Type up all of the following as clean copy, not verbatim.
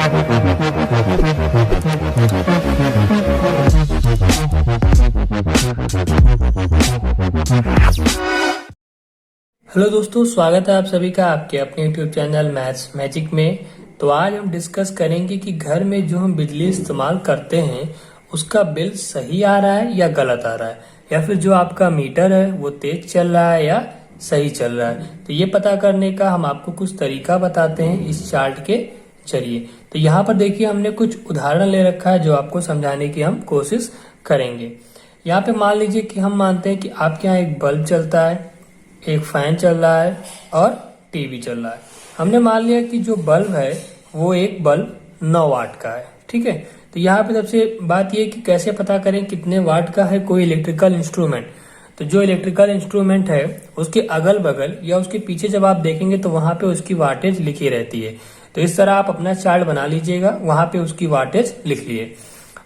Hello दोस्तों, स्वागत है आप सभी का आपके अपने यूट्यूब चैनल मैथ्स मैजिक में। तो आज हम डिस्कस करेंगे कि घर में जो हम बिजली इस्तेमाल करते हैं उसका बिल सही आ रहा है या गलत आ रहा है, या फिर जो आपका मीटर है वो तेज चल रहा है या सही चल रहा है। तो ये पता करने का हम आपको कुछ तरीका बताते हैं इस चार्ट के जरिए। तो यहाँ पर देखिए, हमने कुछ उदाहरण ले रखा है जो आपको समझाने की हम कोशिश करेंगे। यहाँ पे मान लीजिए कि हम मानते हैं कि आपके यहाँ एक बल्ब चलता है, एक फैन चल रहा है और टीवी चल रहा है। हमने मान लिया कि जो बल्ब है वो एक बल्ब 9 वाट का है, ठीक है। तो यहाँ पे सबसे बात ये कि कैसे पता करें कितने वाट का है कोई इलेक्ट्रिकल इंस्ट्रूमेंट। तो जो इलेक्ट्रिकल इंस्ट्रूमेंट है उसके अगल बगल या उसके पीछे जब आप देखेंगे तो वहां पे उसकी वाटेज लिखी रहती है। तो इस तरह आप अपना चार्ट बना लीजिएगा, वहां पे उसकी वाटेज लिख लिए।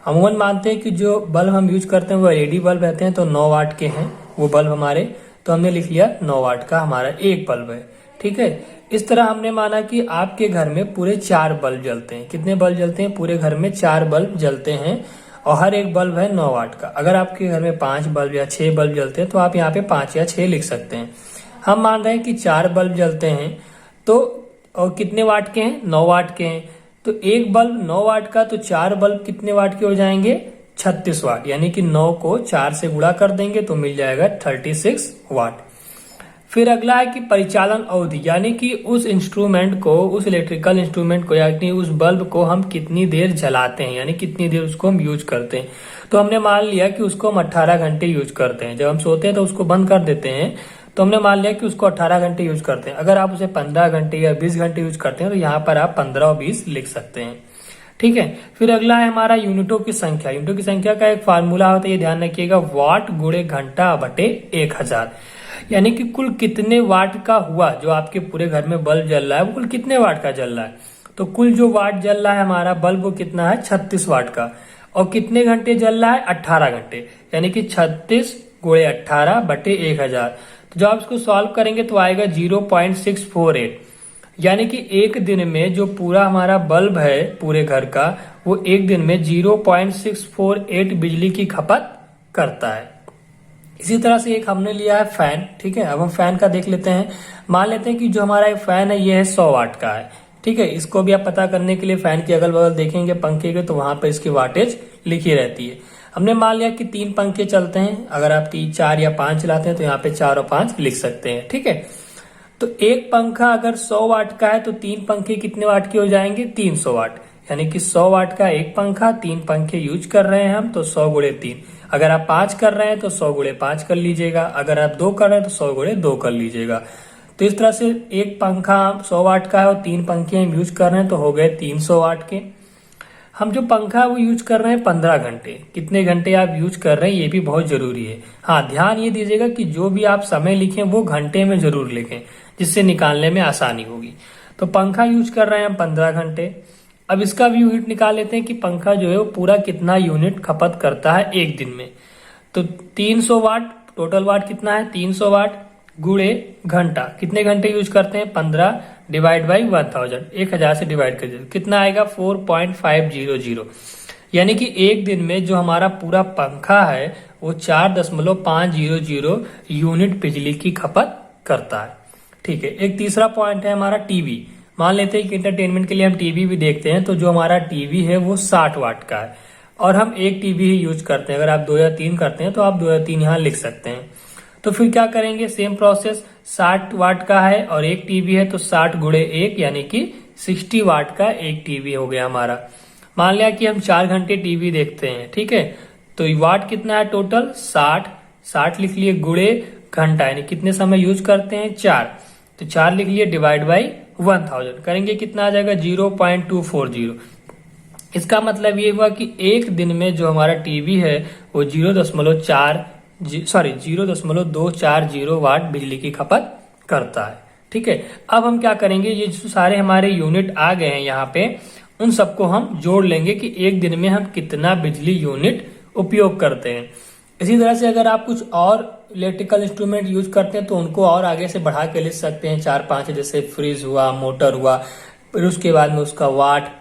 अमूमन मानते हैं कि जो बल्ब हम यूज करते हैं वो एलईडी बल्ब रहते हैं, तो 9 वाट के हैं वो बल्ब हमारे। तो हमने लिख लिया 9 वाट का हमारा एक बल्ब है, ठीक है। इस तरह हमने माना कि आपके घर में पूरे 4 बल्ब जलते हैं। कितने बल्ब जलते हैं? पूरे घर में 4 बल्ब जलते हैं और हर एक बल्ब है 9 वाट का। अगर आपके घर में 5 बल्ब या 6 बल्ब जलते हैं तो आप यहाँ पे 5 या 6 लिख सकते हैं। हम मान रहे हैं कि 4 बल्ब जलते हैं, तो और कितने वाट के हैं? 9 वाट के हैं। तो एक बल्ब 9 वाट का, तो 4 बल्ब कितने वाट के हो जाएंगे? 36 वाट। यानी कि 9 को 4 से गुणा कर देंगे तो मिल जाएगा 36 वाट। फिर अगला है कि परिचालन अवधि, यानी कि उस इंस्ट्रूमेंट को, उस इलेक्ट्रिकल इंस्ट्रूमेंट को यानी उस बल्ब को हम कितनी देर जलाते हैं, यानी कितनी देर उसको हम यूज करते हैं। तो हमने मान लिया कि उसको हम 18 घंटे यूज करते हैं। जब हम सोते हैं तो उसको बंद कर देते हैं, तो हमने मान लिया कि उसको 18 घंटे यूज करते हैं। अगर आप उसे 15 घंटे या 20 घंटे यूज करते हैं तो यहाँ पर आप 15 और 20 लिख सकते हैं, ठीक है। फिर अगला है हमारा यूनिटों की संख्या। यूनिटों की संख्या का एक फार्मूला होता है, ये ध्यान रखिएगा, वाट गुणे घंटा बटे 1000। यानी कि कुल कितने वाट का हुआ जो आपके पूरे घर में बल्ब जल रहा है वो कुल कितने वाट का जल रहा है। तो कुल जो वाट जल रहा है हमारा बल्ब वो कितना है? 36 वाट का। और कितने घंटे जल रहा है? 18 घंटे। यानी कि 36 गुणे 18 बटे 1000। तो जब आप इसको सॉल्व करेंगे तो आएगा 0.648। यानी कि एक दिन में जो पूरा हमारा बल्ब है पूरे घर का, वो एक दिन में 0.648 बिजली की खपत करता है। इसी तरह से एक हमने लिया है फैन, ठीक है। अब हम फैन का देख लेते हैं। मान लेते हैं कि जो हमारा एक फैन है ये है 100 वाट का है, ठीक है। इसको भी आप पता करने के लिए फैन के अगल बगल देखेंगे पंखे के, तो वहां पर इसकी वाटेज लिखी रहती है। हमने मान लिया कि 3 पंखे चलते हैं। अगर आप 3, 4 या 5 चलाते हैं तो यहाँ पे 4 और 5 लिख सकते हैं, ठीक है। तो एक पंखा अगर 100 वाट का है तो 3 पंखे कितने वाट के हो जाएंगे? 300 वाट। यानी कि 100 वाट का एक पंखा, 3 पंखे यूज कर रहे हैं हम, तो 100 गुणे 3। अगर आप 5 कर रहे हैं तो 100 गुणे 5 कर लीजिएगा। अगर आप 2 कर रहे हैं तो 100 गुणे 2 कर लीजिएगा। तो इस तरह से एक पंखा 100 वाट का है और 3 पंखे हम यूज कर रहे हैं तो हो गए 300 वाट के। हम जो पंखा है वो यूज कर रहे हैं 15 घंटे। कितने घंटे आप यूज कर रहे हैं ये भी बहुत जरूरी है। हाँ, ध्यान ये दीजिएगा कि जो भी आप समय लिखें वो घंटे में जरूर लिखें, जिससे निकालने में आसानी होगी। तो पंखा यूज कर रहे हैं हम 15 घंटे। अब इसका भी यूनिट निकाल लेते हैं कि पंखा जो है वो पूरा कितना यूनिट खपत करता है एक दिन में। तो 300 वाट, टोटल वाट कितना है? 300 वाट गुणे घंटा। कितने घंटे यूज करते हैं? 15 डिवाइड बाई 1000, 1000 से डिवाइड कर दीजिए, कितना आएगा? 4.500। यानी कि एक दिन में जो हमारा पूरा पंखा है वो 4.500 यूनिट बिजली की खपत करता है, ठीक है। एक तीसरा पॉइंट है हमारा टीवी। मान लेते हैं कि इंटरटेनमेंट के लिए हम टीवी भी देखते हैं, तो जो हमारा टीवी है वो 60 वाट का है और हम एक टीवी ही यूज करते हैं। अगर आप 2 या 3 करते हैं तो आप 2 या 3 यहाँ लिख सकते हैं। तो फिर क्या करेंगे? सेम प्रोसेस, 60 वाट का है और एक टीवी है तो 60 गुणे 1 यानी कि 60 वाट का एक टीवी हो गया हमारा। मान लिया कि हम 4 घंटे टीवी देखते हैं, ठीक है। तो वाट कितना है टोटल? 60 लिख लिए गुणे घंटा, यानी कितने समय यूज करते हैं? 4। तो 4 लिख लिए डिवाइड बाई 1000 करेंगे, कितना आ जाएगा? 0.240। इसका मतलब ये हुआ कि एक दिन में जो हमारा टीवी है वो 0.240 वाट बिजली की खपत करता है, ठीक है। अब हम क्या करेंगे, ये जो सारे हमारे यूनिट आ गए हैं यहाँ पे, उन सबको हम जोड़ लेंगे कि एक दिन में हम कितना बिजली यूनिट उपयोग करते हैं। इसी तरह से अगर आप कुछ और इलेक्ट्रिकल इंस्ट्रूमेंट यूज करते हैं तो उनको और आगे से बढ़ा के लिख सकते हैं, 4-5, जैसे फ्रिज हुआ, मोटर हुआ, फिर उसके बाद में उसका वाट,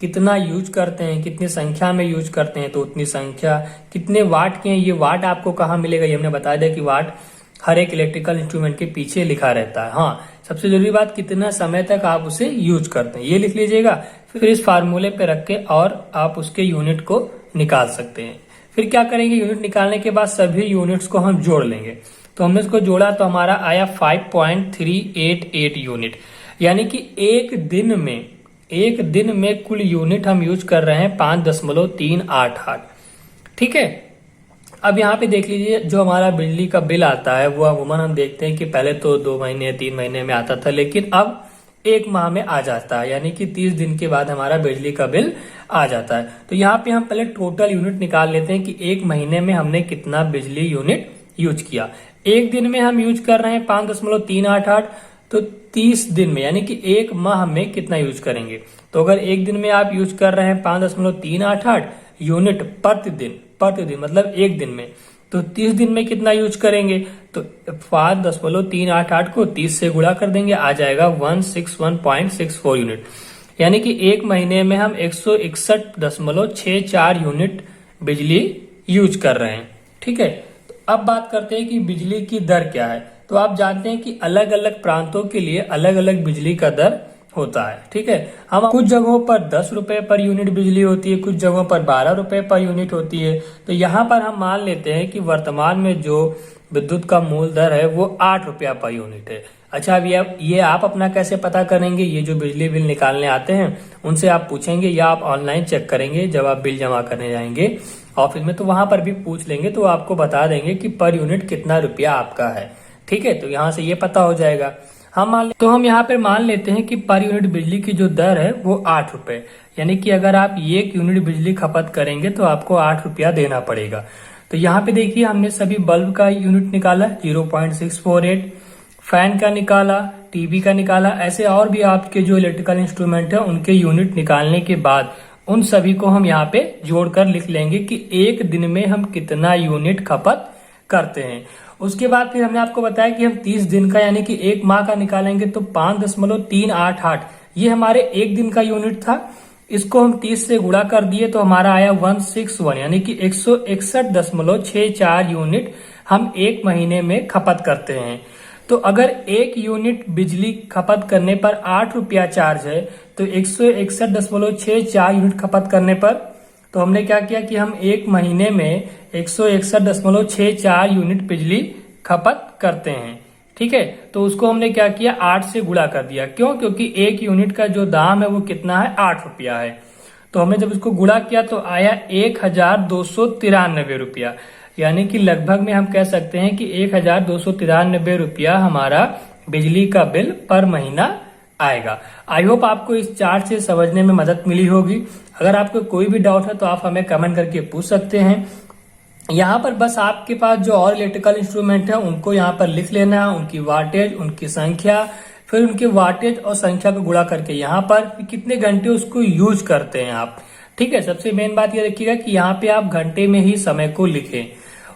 कितना यूज करते हैं, कितनी संख्या में यूज करते हैं, तो उतनी संख्या, कितने वाट के हैं, ये वाट आपको कहाँ मिलेगा, ये हमने बता दिया कि वाट हर एक इलेक्ट्रिकल इंस्ट्रूमेंट के पीछे लिखा रहता है। हाँ, सबसे जरूरी बात कितना समय तक आप उसे यूज करते हैं, ये लिख लीजिएगा। फिर इस फार्मूले पे रख के और आप उसके यूनिट को निकाल सकते हैं। फिर क्या करेंगे, यूनिट निकालने के बाद सभी यूनिट्स को हम जोड़ लेंगे। तो हमने इसको जोड़ा तो हमारा आया 5.388 यूनिट, यानी कि एक दिन में कुल यूनिट हम यूज कर रहे हैं 5.388। ठीक है, अब यहाँ पे देख लीजिए जो हमारा बिजली का बिल आता है वो अमूमन हम देखते हैं कि पहले तो 2 महीने 3 महीने में आता था, लेकिन अब 1 माह में आ जाता है, यानी कि 30 दिन के बाद हमारा बिजली का बिल आ जाता है। तो यहाँ पे हम पहले टोटल यूनिट निकाल लेते हैं कि एक महीने में हमने कितना बिजली यूनिट यूज किया। एक दिन में हम यूज कर रहे हैं 5.388, तो 30 दिन में यानी कि 1 माह में कितना यूज करेंगे। तो अगर एक दिन में आप यूज कर रहे हैं 5.388 यूनिट प्रतिदिन मतलब एक दिन में, तो 30 दिन में कितना यूज करेंगे। तो 5.388 को 30 से गुणा कर देंगे, आ जाएगा 161.64 यूनिट, यानी कि एक महीने में हम 161.64 यूनिट बिजली यूज कर रहे हैं। ठीक है, तो अब बात करते हैं कि बिजली की दर क्या है। तो आप जानते हैं कि अलग अलग प्रांतों के लिए अलग अलग बिजली का दर होता है। ठीक है, हम कुछ जगहों पर 10 रुपए पर यूनिट बिजली होती है, कुछ जगहों पर 12 रुपए पर यूनिट होती है। तो यहाँ पर हम मान लेते हैं कि वर्तमान में जो विद्युत का मूल दर है वो 8 रुपया पर यूनिट है। अच्छा, अब ये आप अपना कैसे पता करेंगे, ये जो बिजली बिल निकालने आते हैं उनसे आप पूछेंगे या आप ऑनलाइन चेक करेंगे जब आप बिल जमा करने जाएंगे ऑफिस में, तो वहां पर भी पूछ लेंगे, तो आपको बता देंगे कि पर यूनिट कितना रुपया आपका है। ठीक है, तो यहाँ से ये पता हो जाएगा। हम यहाँ पर मान लेते हैं कि पर यूनिट बिजली की जो दर है वो 8 रुपए, यानी कि अगर आप 1 यूनिट बिजली खपत करेंगे तो आपको 8 रुपया देना पड़ेगा। तो यहाँ पे देखिए हमने सभी बल्ब का यूनिट निकाला 0.648, फैन का निकाला, टीवी का निकाला, ऐसे और भी आपके जो इलेक्ट्रिकल इंस्ट्रूमेंट है उनके यूनिट निकालने के बाद उन सभी को हम यहाँ पे जोड़कर लिख लेंगे कि एक दिन में हम कितना यूनिट खपत करते हैं। उसके बाद फिर हमने आपको बताया कि हम 30 दिन का यानी कि 1 माह का निकालेंगे, तो 5.388 ये हमारे एक दिन का यूनिट था। इसको हम 30 से गुणा कर दिए तो हमारा आया 161, यानी कि 161.64 यूनिट हम एक महीने में खपत करते हैं। तो अगर 1 यूनिट बिजली खपत करने पर 8 रुपया चार्ज है, तो 161.64 यूनिट खपत करने पर, तो हमने क्या किया कि हम एक महीने में 161.64 यूनिट बिजली खपत करते हैं। ठीक है, तो उसको हमने क्या किया 8 से गुणा कर दिया। क्यों? क्योंकि 1 यूनिट का जो दाम है वो कितना है, 8 रुपया है। तो हमने जब इसको गुणा किया तो आया 1293 रुपया, यानी कि लगभग में हम कह सकते हैं कि 1293 रुपया हमारा बिजली का बिल पर महीना आएगा। आई होप आपको इस चार्ट से समझने में मदद मिली होगी। अगर आपको कोई भी डाउट है तो आप हमें कमेंट करके पूछ सकते हैं। यहाँ पर बस आपके पास जो और इलेक्ट्रिकल इंस्ट्रूमेंट है उनको यहाँ पर लिख लेना है, उनकी वाटेज, उनकी संख्या, फिर उनके वाटेज और संख्या को गुणा करके यहाँ पर कितने घंटे उसको यूज करते हैं आप। ठीक है, सबसे मेन बात ये रखिएगा कि यहाँ पे आप घंटे में ही समय को लिखें।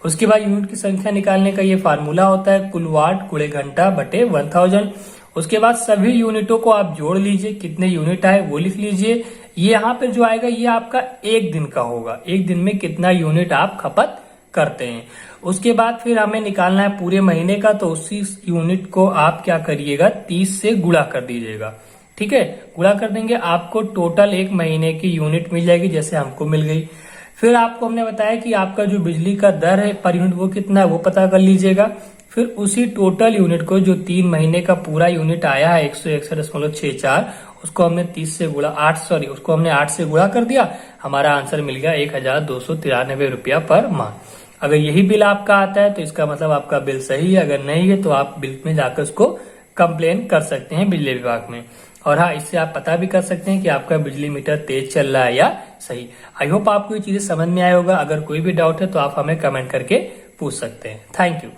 उसके बाद यूनिट की संख्या निकालने का ये फार्मूला होता है, कुल वाट गुणे घंटा बटे 1000। उसके बाद सभी यूनिटों को आप जोड़ लीजिए, कितने यूनिट आए वो लिख लीजिए। ये यहाँ पर जो आएगा ये आपका एक दिन का होगा, एक दिन में कितना यूनिट आप खपत करते हैं। उसके बाद फिर हमें निकालना है पूरे महीने का, तो उसी यूनिट को आप क्या करिएगा 30 से गुणा कर दीजिएगा। ठीक है, गुणा कर देंगे, आपको टोटल एक महीने की यूनिट मिल जाएगी जैसे हमको मिल गई। फिर आपको हमने बताया कि आपका जो बिजली का दर है पर यूनिट वो कितना है वो पता कर लीजिएगा। फिर उसी टोटल यूनिट को जो 3 महीने का पूरा यूनिट आया है 161.64, उसको हमने 30 से गुणा उसको हमने 8 से गुणा कर दिया, हमारा आंसर मिल गया 1293 रुपया पर माह। अगर यही बिल आपका आता है तो इसका मतलब आपका बिल सही है, अगर नहीं है तो आप बिल में जाकर उसको कंप्लेन कर सकते हैं बिजली विभाग में। और हाँ, इससे आप पता भी कर सकते हैं कि आपका बिजली मीटर तेज चल रहा है या सही। आई होप आपको ये चीजें समझ में आया होगा। अगर कोई भी डाउट है तो आप हमें कमेंट करके पूछ सकते हैं। Thank you.